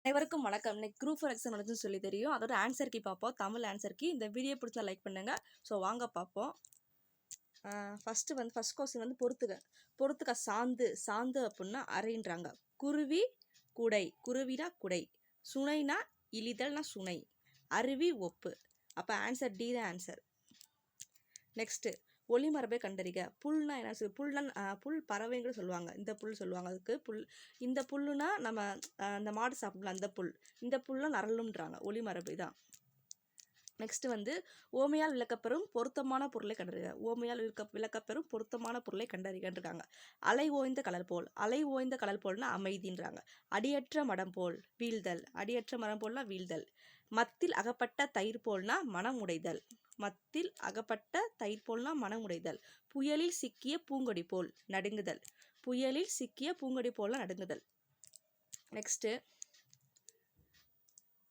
அனைவருக்கும் வணக்கம். இன்னைக்கு குரூப் ஃபோர் எக்ஸாம் நடந்துச்சுன்னு சொல்லி தெரியும். அதோட ஆன்சர் கீ பார்ப்போம். Tamil answer key. இந்த வீடியோ பிடிச்சா லைக் பண்ணுங்க. ஸோ வாங்க பார்ப்போம். ஃபர்ஸ்ட் கொஸ்டின் வந்து பொறுத்துக்க சாந்து அப்படின்னா அறைன்றாங்க. குருவி குடை, குருவினா குடை, சுனைனா இழிதல்னா சுனை, அருவி ஒப்பு. அப்போ ஆன்சர் டி தான் ஆன்சர். நெக்ஸ்ட்டு ஒளிமரபை கண்டறிக. புல்னா என்ன? புல் பறவைங்கிற சொல்லுவாங்க. இந்த புல் சொல்லுவாங்க. அதுக்கு புல். இந்த புல்லுனா நம்ம அந்த மாடு சாப்பிடலாம் அந்த புல். இந்த புல்லாம் நரலும்ன்றாங்க. ஒளிமரபை தான். நெக்ஸ்ட் வந்து ஓமையால் விளக்கப்பெறும் பொருத்தமான பொருளை கண்டறிக. ஓமையால் விளக்கப்பெறும் பொருத்தமான பொருளை கண்டறிகின்றாங்க. அலை ஓய்ந்த கடல் போல். அலை ஓய்ந்த கடல் போல்னா அமைதின்றாங்க. அடியற்ற மடம் போல் வீழ்தல். அடியற்ற மரம் போல்னா வீழ்தல். மத்தில் அகப்பட்ட தயிர் போல்னா மனம் உடைதல். மத்தில் அகப்பட்ட தயிர் போல்னா மனம் உடைதல். புயலில் சிக்கிய பூங்கொடி போல் நடுங்குதல். புயலில் சிக்கிய பூங்கொடி போல நடுங்குதல். நெக்ஸ்ட்டு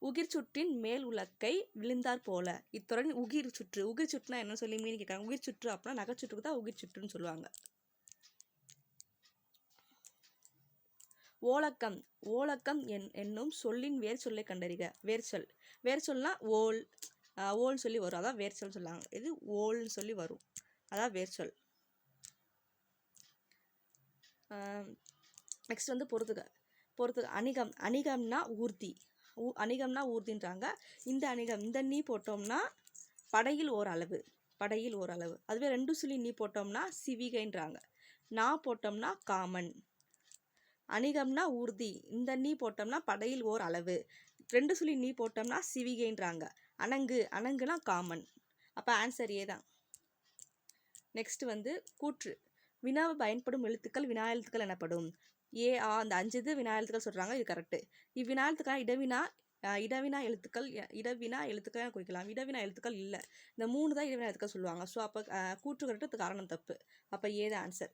உகிர் சுற்றின் மேல் உலக்கை விழுந்தார் போல. இத்துடன் உகிர் சுற்றுனா என்ன சொல்லி மீன் கேட்குறாங்க. உகிர் சுற்று அப்படின்னா நகைச்சுற்றுக்கு தான் உகிர் சுற்றுன்னு சொல்லுவாங்க. ஓலக்கம் என்னும் சொல்லின் வேர் சொல்லை கண்டறிக. வேர் சொல்னா ஓல்னு சொல்லி வரும். அதான் வேர் சொல் சொல்லாங்க. இது ஓல்னு சொல்லி வரும். அதான் வேர் சொல். நெக்ஸ்ட் வந்து பொறுத்துக்க அணிகம்னா ஊர்தி. அணிகம்னா ஊர்தின்றாங்க. இந்த நீ போட்டோம்னா படையில் ஓர் அளவு. அதுவே 2 சுழி நீ போட்டோம்னா சிவிகைன்றாங்க. நான் போட்டோம்னா காமன். அணிகம்னா ஊர்தி. இந்த நீ போட்டோம்னா படையில் ஓர் அளவு. 2 சுழி நீ போட்டோம்னா சிவிகைன்றாங்க. அணங்குனா காமன். அப்போ ஆன்சர் ஏ தான். நெக்ஸ்ட் வந்து கூற்று. வினாவை பயன்படும் எழுத்துக்கள் வினா எழுத்துக்கள் எனப்படும். அந்த 5 இது வினா எழுத்துக்கள் சொல்கிறாங்க. இது கரெக்டு. இவ்வினா எழுத்துக்கள் இடவினா எழுத்துக்கள் குறிக்கலாம். இடவினா எழுத்துக்கள் இல்லை. இந்த 3 தான் இடவினா எழுத்துக்கள் சொல்லுவாங்க. ஸோ அப்போ கூற்று கரெக்டு, காரணம் தப்பு. அப்போ ஏது ஆன்சர்.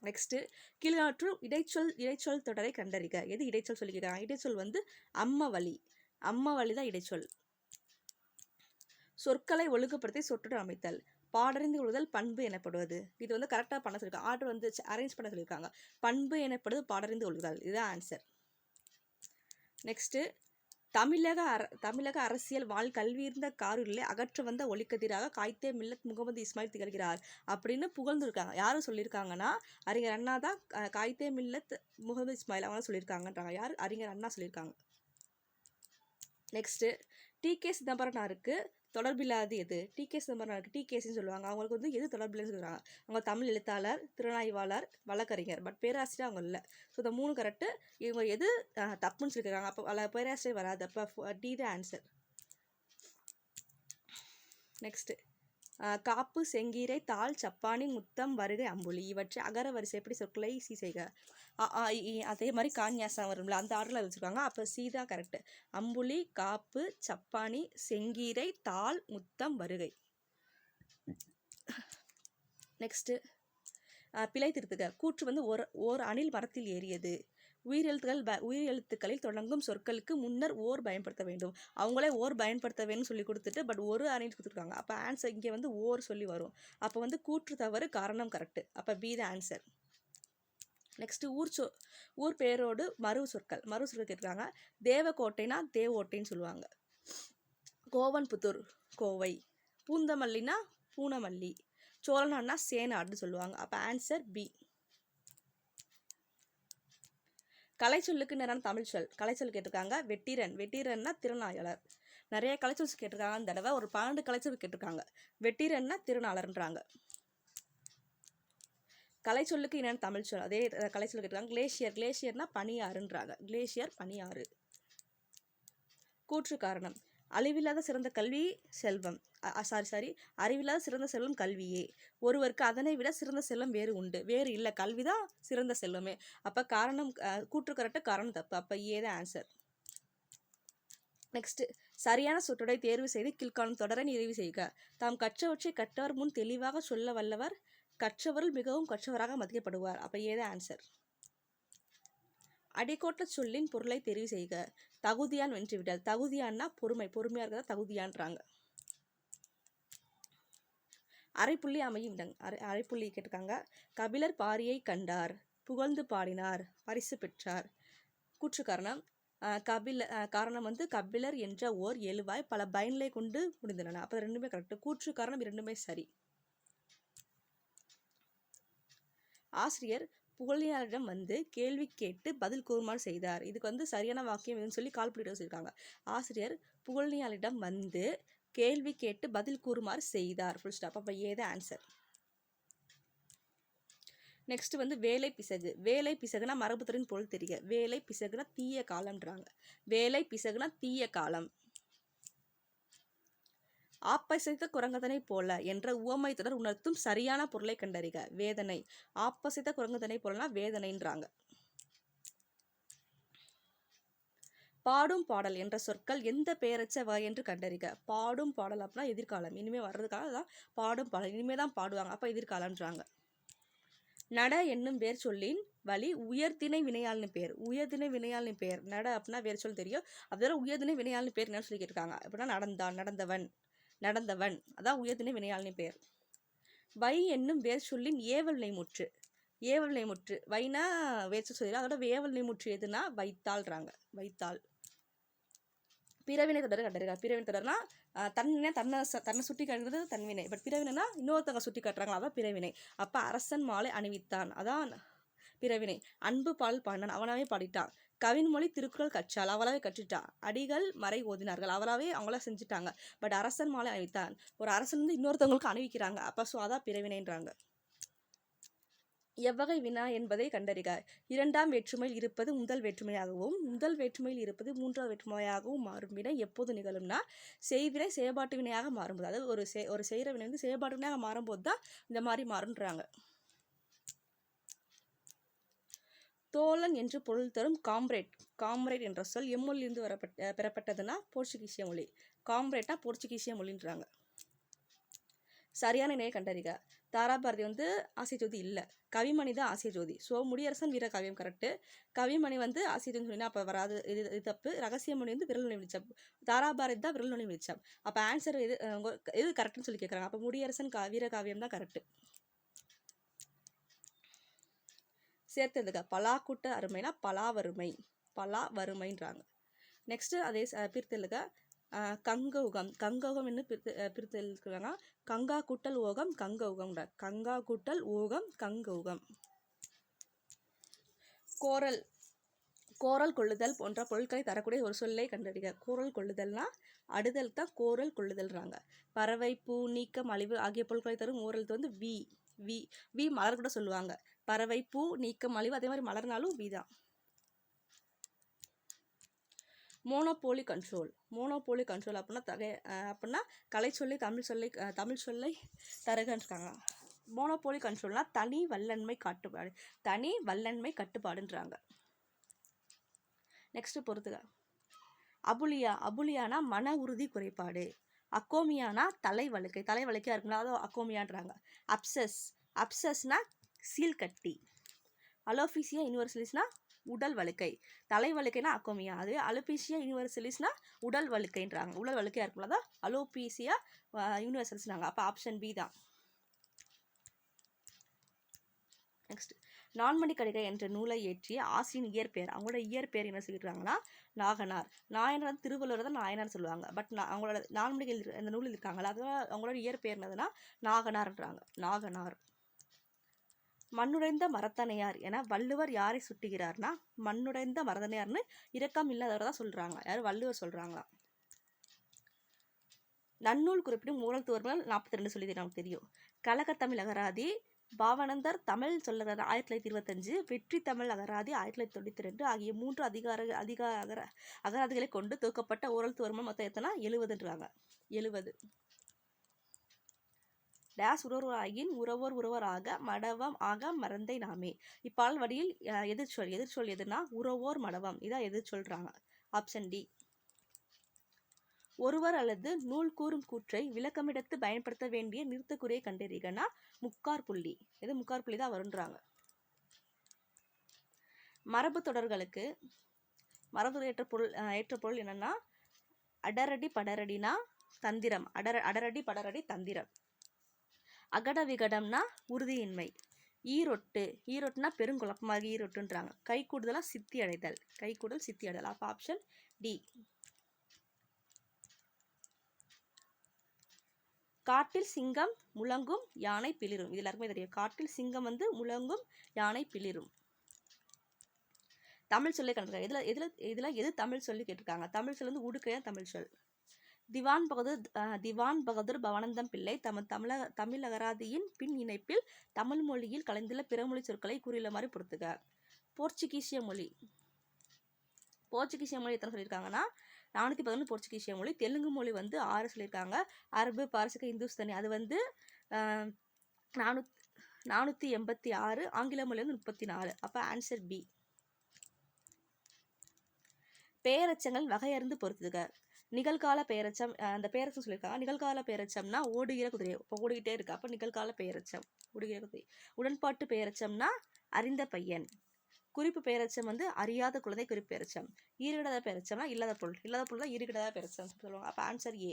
நெக்ஸ்ட்டு கீழ்காற்றுள் இடைச்சொல் தொடரை கண்டறிக. எது இடைச்சொல் சொல்லிக்கிறாங்க? இடைச்சொல் வந்து அம்ம வழி தான் இடைச்சொல். சொற்களை ஒழுங்குபடுத்தி சொற்றொடர் அமைத்தல். பாடறிந்து கொள்ளுதல் பண்பு எனப்படுவது. இது வந்து கரெக்டாக பண்ண சொல்லியிருக்காங்க. ஆர்டர் வந்து அரேஞ்ச் பண்ண சொல்லியிருக்காங்க. பண்பு எனப்படுவது பாடறிந்து கொள்ளுதல். இதுதான் ஆன்சர். நெக்ஸ்ட்டு தமிழக அரசியல் கல்வியிருந்த காரூரிலே அகற்ற வந்த ஒளிக்கதிராக காய்தே மில்லத் முகமது இஸ்மாயில் திகழ்கிறார் அப்படின்னு புகழ்ந்துருக்காங்க. யாரும் சொல்லியிருக்காங்கன்னா அறிஞர் அண்ணா தான் காய்தே மில்லத் முகமது இஸ்மாயில் அவங்க சொல்லியிருக்காங்கன்றாங்க. யார்? அறிஞர் அண்ணா சொல்லியிருக்காங்க. Next DK. சிதம்பரனாருக்கு தொடர்பில்லாது எது? டி.கே. சிதம்பரனாருக்கு டிகேசின்னு சொல்லுவாங்க. அவங்களுக்கு வந்து எது தொடர்பில்லைன்னு சொல்கிறாங்க? அவங்க தமிழ் எழுத்தாளர், திறனாய்வாளர், வழக்கறிஞர். பட் பேராசிரியர் அவங்க இல்லை. ஸோ இந்த 3 கரெக்டு. இவங்க எது தப்புன்னு சொல்லியிருக்காங்க? அப்போ பேராசிரியர் வராது. அப்போ டி த ஆன்சர். நெக்ஸ்ட்டு காப்பு, செங்கீரை, தாள், சப்பானி, முத்தம், வருகை, அம்புலி இவற்றை அகர வரிசைப்படி சொற்களை சி செய்க. அதே மாதிரி கான்யாசம் வரும்ல, அந்த ஆர்டரில் வச்சுருக்காங்க. அப்போ சி தான் கரெக்டு. அம்புலி, காப்பு, சப்பானி, செங்கீரை, தாள், முத்தம், வருகை. நெக்ஸ்ட்டு பிழை திருத்துக. கூற்று வந்து ஓர் அணில் மரத்தில் ஏறியது. உயிரெழுத்துக்களில் தொடங்கும் சொற்களுக்கு முன்னர் ஓர் பயன்படுத்த வேண்டும். அவங்களே ஓர் பயன்படுத்த வேணும்னு சொல்லி கொடுத்துட்டு பட் ஒரு அணில் கொடுத்துருக்காங்க. அப்போ ஆன்சர் இங்கே வந்து ஓர் சொல்லி வரும். அப்போ வந்து கூற்று தவறு, காரணம் கரெக்டு. அப்போ பி த ஆன்சர். நெக்ஸ்ட்டு ஊர் பெயரோடு மறு சொற்கள் கேட்டிருக்காங்க. தேவக்கோட்டைனா தேவோட்டைன்னு சொல்லுவாங்க. கோவன்புத்தூர் கோவை. பூந்தமல்லினா பூனமல்லி. சோழனான்னா சேனாடுன்னு சொல்லுவாங்க. அப்போ ஆன்சர் பி. கலைச்சொல்லுக்கு நேரான தமிழ் சொல். கலைச்சொல் கேட்டிருக்காங்க. வெட்டிரன்னா திறனாளர். நிறைய கலைச்சொல் கேட்டிருக்காங்க. அந்த தடவை ஒரு 12 கலைச்சொல் கேட்டிருக்காங்க. வெட்டிரன்னா திறனாளர்ன்றாங்க. கலைச்சொல்லுக்கு இணையான தமிழ் சொல். அதே கலைச்சொல் கேட்டிருக்காங்க. கிளேசியர்னா பனியாறுன்றாங்க. கிளேசியர் பனியாறு. கூற்று காரணம். அறிவில்லாத சிறந்த செல்வம் கல்வியே. ஒருவருக்கு அதனை விட சிறந்த செல்வம் வேறு இல்லை. கல்விதான் சிறந்த செல்வமே. அப்போ காரணம் கூற்று கரெக்டு, காரணம் தப்பு. அப்போ ஏதா ஆன்சர். நெக்ஸ்ட் சரியான சொற்றொடரை தேர்வு செய்து கீழ்காணும் தொடரை நிறைவு செய்க. தாம் கற்றவற்றை கற்றவர் முன் தெளிவாக சொல்ல வல்லவர் கற்றவர்கள் மிகவும் கற்றவராக மதிக்கப்படுவார். அப்போ ஏதா ஆன்சர். அடிக்கோட்ட சொல்லின் பொருளை தெரிவு செய்க. தகுதியான் வென்றுவிடல். தகுதியான்னா பொறுமையாக இருக்கிறதா தகுதியான்றாங்க. அரைப்புள்ளி அமையும் இடம். அரைப்புள்ளி கேட்டிருக்காங்க. கபிலர் பாரியை கண்டார், புகழ்ந்து பாடினார், பரிசு பெற்றார். கூற்று காரணம். காரணம் வந்து கபிலர் என்ற ஓர் எழுவாய் பல பயன்களை கொண்டு முடிந்தன. அப்போ ரெண்டுமே கரெக்ட். கூற்று காரணம் இரண்டுமே சரி. ஆசிரியர் புகழியாரிடம் வந்து கேள்வி கேட்டு பதில் கூறுமாறு செய்தார். இதுக்கு வந்து சரியான வாக்கியம் எதுன்னு சொல்லி கால்புள்ளிட்டு வச்சிருக்காங்க. ஆசிரியர் புகழியாரிடம் வந்து கேள்வி கேட்டு பதில் கூறுமாறு செய்தார். Full stop. அப்போ ஏதா ஆன்சர். நெக்ஸ்ட் வந்து வேலை பிசகு. வேலை பிசகுனா மரபுத்தரின் பொருள் தெரிக. வேலை பிசகுனா தீய காலம்ன்றாங்க. வேலை பிசகுனா தீய காலம். ஆப்பசைத்த குரங்கதனை போல என்ற உவமை தொடர் உணர்த்தும் சரியான பொருளை கண்டறிக. வேதனை. ஆப்பசைத்த குரங்கதனை போலனா வேதனைன்றாங்க. பாடும் பாடல் என்ற சொற்கள் எந்த பெயரச்ச வகை என்று கண்டறிக. பாடும் பாடல் அப்படின்னா எதிர்காலம், இனிமே வர்றதுக்காக தான் பாடும் பாடல், இனிமே தான் பாடுவாங்க, அப்போ எதிர்காலம்ன்றாங்க. நட என்னும் வேர் சொல்லின் வழி உயர்திணை வினையாளின் பெயர். உயர்திணை வினையாளின் பெயர் நட அப்படின்னா வேர் சொல் தெரியும். அதோட உயர்திணை வினையாளின் பெயர் என்னன்னு சொல்லி இருக்காங்க அப்படின்னா நடந்தான், நடந்தவன், நடந்தவன், அதான் உயர்திணை வினையாளின் பெயர். வை என்னும் வேர் சொல்லின் ஏவல் நிலைமுற்று. ஏவல் நிலைமுற்று வைனா வேர் சொல்லி, அதோட ஏவல் நிலைமுற்று எதுனா வைத்தாள்றாங்க. வைத்தாள். பிறவினை தொடர் கண்டறிக. பிறவினை தொடர்னா தன்னை தன்னை சுட்டி காட்டுறது தன்வினை. பட் பிறவினைனா இன்னொருத்தவங்க சுட்டி காட்டுறாங்களா, அதான் பிறவினை. அப்போ அரசன் மாலை அணிவித்தான், அதான் பிறவினை. அன்பு பால் பாடினான், அவனாவே பாடிட்டான். கவின்மொழி திருக்குறள் கற்றாள், அவளாவே கற்றுட்டான். அடிகள் மறை ஓதினார்கள், அவளாவே அவங்கள செஞ்சுட்டாங்க. பட் அரசன் மாலை அணிவித்தான், ஒரு அரசன் வந்து இன்னொருத்தவங்களுக்கு அணிவிக்கிறாங்க. அப்போ ஸோ அதான் பிறவினைன்றாங்க. எவ்வகை வினா என்பதை கண்டறிக. இரண்டாம் வேற்றுமையில் இருப்பது முதல் வேற்றுமையாகவும் முதல் வேற்றுமையில் இருப்பது மூன்றாவது வேற்றுமையாகவும் மாறும் வினை எப்போது நிகழும்னா செய்வினை செயற்பாட்டு வினையாக மாறும்போது. அதாவது ஒரு செய்கிற வினை வந்து செயற்பாட்டு வினையாக மாறும்போது தான் இந்த மாதிரி மாறுன்றாங்க. தோழன் என்று பொருள் தரும் காம்ரேட். காம்ரேட் என்ற சொல் எம்மொழியிலிருந்து பெறப்பட்டதுன்னா போர்ச்சுகீசிய மொழி. காம்ரேட்னா போர்ச்சுகீசிய மொழின்றாங்க. சரியான இணையை கண்டறிக. தாராபாரதி வந்து ஆசிய ஜோதி இல்லை, கவிமணி தான் ஆசிய ஜோதி. ஸோ முடியரசன் வீர காவியம் கரெக்டு. கவிமணி வந்து ஆசிய ஜோதி சொன்னா அப்போ வராது, இது தப்பு. ரகசியமணி வந்து விரல் நுனி வெளிச்சம், தாராபாரதி தான் விரல் நுனி வெளிச்சம். அப்போ ஆன்சர் எது கரெக்டுன்னு சொல்லி கேட்குறாங்க. அப்போ முடியரசன் வீர காவியம் தான் கரெக்டு. சேர்த்ததுக்க. பலா கூட்ட அருமைனா பலா வறுமை, பலா வறுமைன்றாங்க. நெக்ஸ்ட் அதே பிரித்தெழுதுக. கங்கௌகம். கங்கௌகம் என்ன பிரித்து எழுதுறாங்க. கங்கா கூட்டல் ஓகம் கங்கௌகம். கங்கா கூட்டல் ஓகம் கங்கௌகம். கோரல். கோரல் கொள்ளுதல் போன்ற பொருட்களை தரக்கூடிய ஒரு சொல்லை கண்டறிக. கோரல் கொள்ளுதல்னா அடுதல் தான் கோரல் கொள்ளுதல்றாங்க. பறவை, பூ, நீக்கம், அழிவு ஆகிய பொருட்களை தரும் ஓரல் வந்து வி. வி வி மலர் கூட சொல்லுவாங்க. பறவை, பூ, நீக்கம், அழிவு, அதே மாதிரி மலர்னாலும் வி தான். Monopoly control. மோனோபோலி கண்ட்ரோல் அப்படின்னா கலை சொல்லி தமிழ் சொல்லை தருகன்றாங்க. மோனோபோலி கண்ட்ரோல்னா தனி வல்லன்மை கட்டுப்பாடு, தனி வல்லன்மை கட்டுப்பாடுன்றாங்க. நெக்ஸ்ட் பொறுத்துக. அபுலியா. அபுலியானா மன உறுதி குறைபாடு. அக்கோமியானா தலைவழுக்கை, தலைவழுக்கையா இருக்குங்களா, அதோ அக்கோமியான்றாங்க. அப்சஸ். அப்சஸ்னா சீல்கட்டி. அலோபீசியா யூனிவர்சலிஸ்னா உடல் வழுக்கை. தலைவழுக்கைனா அக்கோமியா. அதுவே அலோபீசியா யூனிவர்சலிஸ்னா உடல் வழுக்கைன்றாங்க. உடல் வழுக்கையா இருக்கும்ல தான் அலோபீசியா யூனிவர்சலிஸ்னாங்க. அப்போ ஆப்ஷன் பி தான். நெக்ஸ்ட் நான்மணி கடிகை என்ற நூலை இயற்றிய ஆசிரியன் இயற்பெயர். அவங்களோட இயற்பெயர் என்ன சொல்லியிருக்காங்கன்னா நாகனார். நாயனார் திருவள்ளுவர் தான் நாயனார் சொல்லுவாங்க. பட் அவங்களோட நான்மணிகள் இந்த நூலில் இருக்காங்களா, அதனால அவங்களோட இயற்பெயர் என்னதுன்னா நாகனார்ன்றாங்க. நாகனார். மண்ணுடைந்த மரத்தனையார் என வள்ளுவர் யாரை சுட்டுகிறார்னா மண்ணுடைந்த மரத்தனையார்னு இரக்கம் இல்லாதவர் தான் சொல்றாங்க. யாரும் வள்ளுவர் சொல்றாங்களா. நன்னூல் குறிப்பிடும் ஊழல் தோர்மல் 42 சொல்லி நமக்கு தெரியும். கழகத்தமிழ் அகராதி பாவனந்தர் தமிழ் சொல்லகர் 1925, வெற்றி தமிழ் அகராதி 1992 ஆகிய 3 அகராதிகளை கொண்டு தொகுக்கப்பட்ட ஊழல் தோர்மல் மொத்தம் எத்தனை 70ன்றாங்க. 70. டேஸ் உறவோராகின் உறவோர் உறவராக மடவம் ஆக மறந்தை நாமே. இப்பால் வடியில் எதிர்ச்சொல் எதுனா உறவோர் மடவம், இதான் எதிர்ச்சொல்றாங்க. Option D. ஒருவர் அல்லது நூல் கூறும் கூற்றை விளக்கமிடத்து பயன்படுத்த வேண்டிய நிறுத்தக்குறியை கண்டறிகனா முக்கார் புள்ளி. எது முக்கார் புள்ளி தான் வருன்றாங்க. மரபு தொடர்களுக்கு மரபு ஏற்ற பொருள் என்னன்னா அடரடி படரடினா தந்திரம். அடரடி படரடி தந்திரம். அகட விகடம்னா உறுதியின்மை. ஈரொட்டு, ஈரொட்டுனா பெருங்குழப்பமாக ஈரொட்டுன்றாங்க. கை கூடுதலாக சித்தி அடைதல், கை கூடல் சித்தி அடைதல். அப்போ ஆப்ஷன் டி. காட்டில் சிங்கம் முழங்கும் யானை பிளிரும். இது எல்லாருக்குமே தெரியும். காட்டில் சிங்கம் வந்து முழங்கும் யானை பிளிரும். தமிழ் சொல்லி கண்டிருக்காங்க. இதுல எது தமிழ் சொல்லி கேட்டிருக்காங்க? தமிழ் சொல் வந்து உடுக்கையா தமிழ் சொல். திவான் பகதூர் பவானந்தம் பிள்ளை தமது தமிழ் அகராதியின் பின் இணைப்பில் தமிழ் மொழியில் கலந்துள்ள பிறமொழி சொற்களை கூறியுள்ள மாதிரி பொறுத்துக. போர்ச்சுகீசிய மொழி எத்தனை சொல்லியிருக்காங்கன்னா 411 போர்ச்சுகீசிய மொழி. தெலுங்கு மொழி வந்து 6 சொல்லியிருக்காங்க. அரபு, பாரசீக, இந்துஸ்தானி அது வந்து 486. ஆங்கில மொழி வந்து 34. அப்போ ஆன்சர் பி. பெயரச்சங்கள் வகையறிந்து பொறுத்துக. நிகழ்கால பெயரச்சம், அந்த பெயரச்சம் சொல்லியிருக்காங்க. நிகழ்கால பெயரச்சம்னா ஓடுகிற குதிரை, இப்போ ஓடிக்கிட்டே இருக்கு, அப்போ நிகழ்கால பெயரச்சம் ஓடுகிற குதிரை. உடன்பாட்டு பெயரச்சம்னா அறிந்த பையன். குறிப்பு பெயரச்சம் வந்து அறியாத குழந்தை குறிப்பு பெயரச்சம். ஈறுகிடாத பெயரச்சம்னா இல்லாத பொருள் தான் ஈறுகிடாத பெயரச்சம் சொல்லுவாங்க. அப்போ ஆன்சர் ஏ.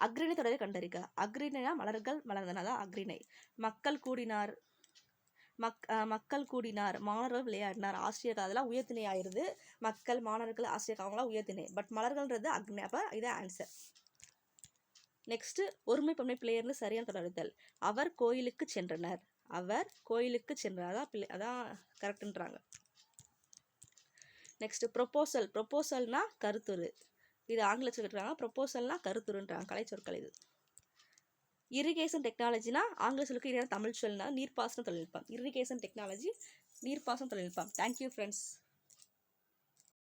அக்ரிணை தொடரை கண்டறிக. அக்ரிணைனா மலர்கள் மலர்ந்தன, அதான் அக்ரிணை. மக்கள் கூடினார், மாணவர்கள் விளையாடினார், ஆசிரியர்கள், அதெல்லாம் உயர்த்திணை ஆயிருது. மக்கள், மாணவர்கள், ஆசிரியர்கள் அவங்களாம் உயர்த்திணை. பட் மலர்கள்ன்றது அக்னி. அப்போ இதான் ஆன்சர். நெக்ஸ்ட் ஒருமை பன்மை பிள்ளையர்னு சரியான தொடர்தல். அவர் கோயிலுக்கு சென்றனர், அதான் கரெக்டுன்றாங்க. நெக்ஸ்ட் ப்ரொபோசல்னா கருத்துரு. இது ஆங்கிலத்தில் கேட்டுருக்காங்க. ப்ரொபோசல்னா கருத்துருன்றாங்க. கலை சொற்கள் இது. இரிகேஷன் டெக்னாலஜினா ஆங்கில சொல்லுக்கு இணையான தமிழ் சொல்னா நீர்ப்பாசன தொழில்நுட்பம். இரிகேஷன் டெக்னாலஜி நீர்ப்பாசன தொழில்நுட்பம். Thank you friends.